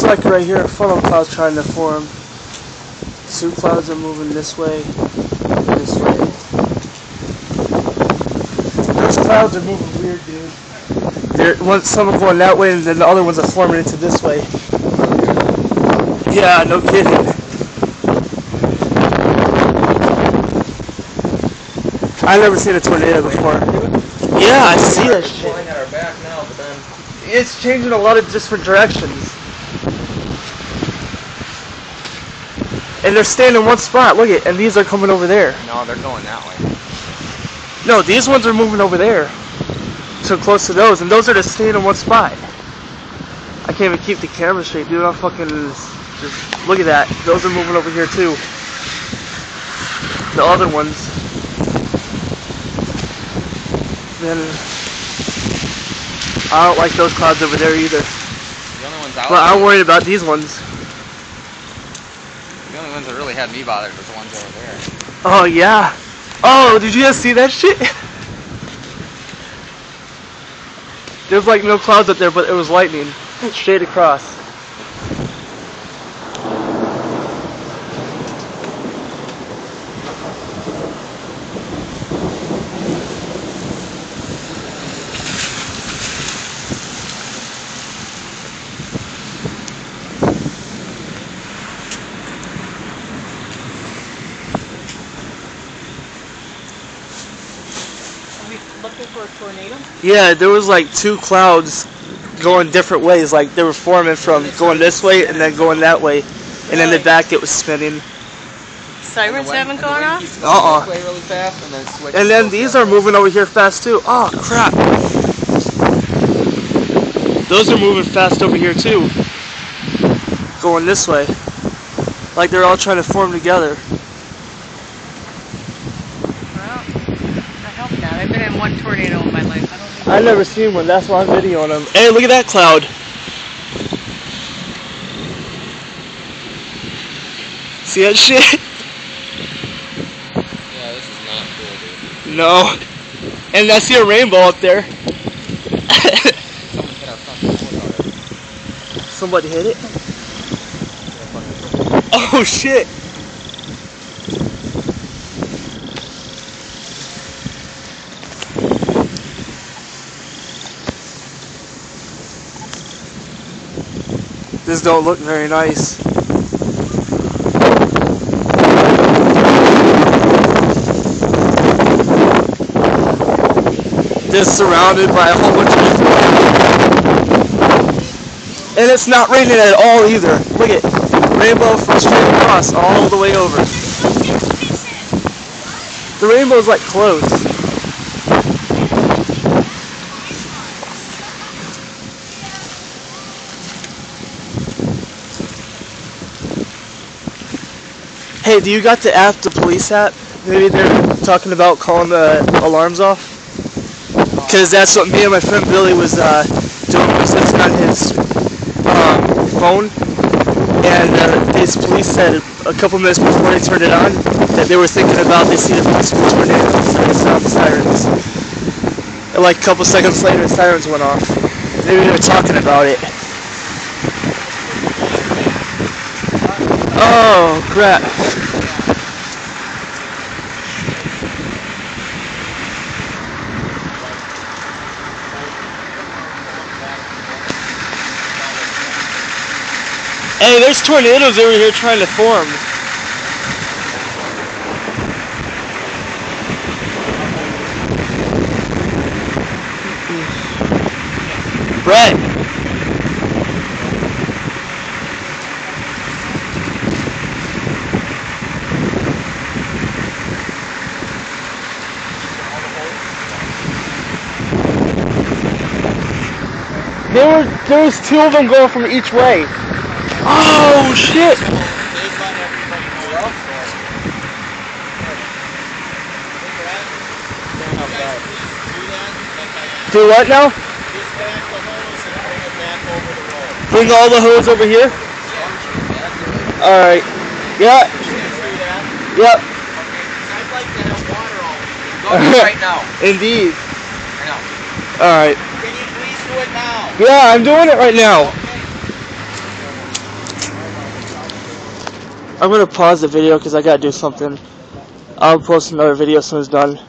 like right here, a funnel cloud trying to form. Two clouds are moving this way, this way. Those clouds are moving weird, dude. Some are going that way, and then the other ones are forming into this way. Yeah, no kidding. I've never seen a tornado before. Yeah, I see that shit. At our back now, but then it's changing a lot of different directions. And they're staying in one spot, look it, and these are coming over there. no, they're going that way. No, these ones are moving over there. So close to those, and those are just staying in one spot. I can't even keep the camera straight, dude. I'm fucking just look at that. Those are moving over here too. The other ones. Then I don't like those clouds over there either. The only ones out But I'm worried about these ones. The only ones that really had me bothered was the ones over there. Oh yeah. Oh, did you guys see that shit? There's like no clouds up there, but it was lightning straight across. Looking for a tornado? Yeah, there was like two clouds going different ways. Like they were forming from going this way and then going that way, and then the back it was spinning. Sirens haven't gone off? Way really fast, and then switch. And then these are moving over here fast too. Oh crap! Those are moving fast over here too. Going this way, like they're all trying to form together. I've been in one tornado in my life. I've never seen one. That's why I'm videoing them. Hey, look at that cloud. See that shit? Yeah, this is not cool, dude. No. And I see a rainbow up there. Someone hit our front door already. Somebody hit it? Oh shit. This don't look very nice. Just surrounded by a whole bunch of... And it's not raining at all either. Look at rainbow from straight across all the way over. The rainbow's like close. Hey, do you got the app, the police app? Maybe they're talking about calling the alarms off? Because that's what me and my friend Billy was doing research on his phone. And these police said a couple minutes before they turned it on that they were thinking about they see a possible tornado, so they sound the sirens. And like a couple seconds later, the sirens went off. Maybe they were talking about it. Oh, crap. Hey, there's tornadoes over here trying to form. Brett. There was two of them going from each way. Oh shit! Do what now? Bring all the hose over here? Alright. Yeah. Yep. I'd like to have water all go right now. Indeed. I know. Alright. Can you please do it now? Yeah, I'm doing it right now. Okay. I'm gonna pause the video because I gotta do something. I'll post another video as soon as it's done.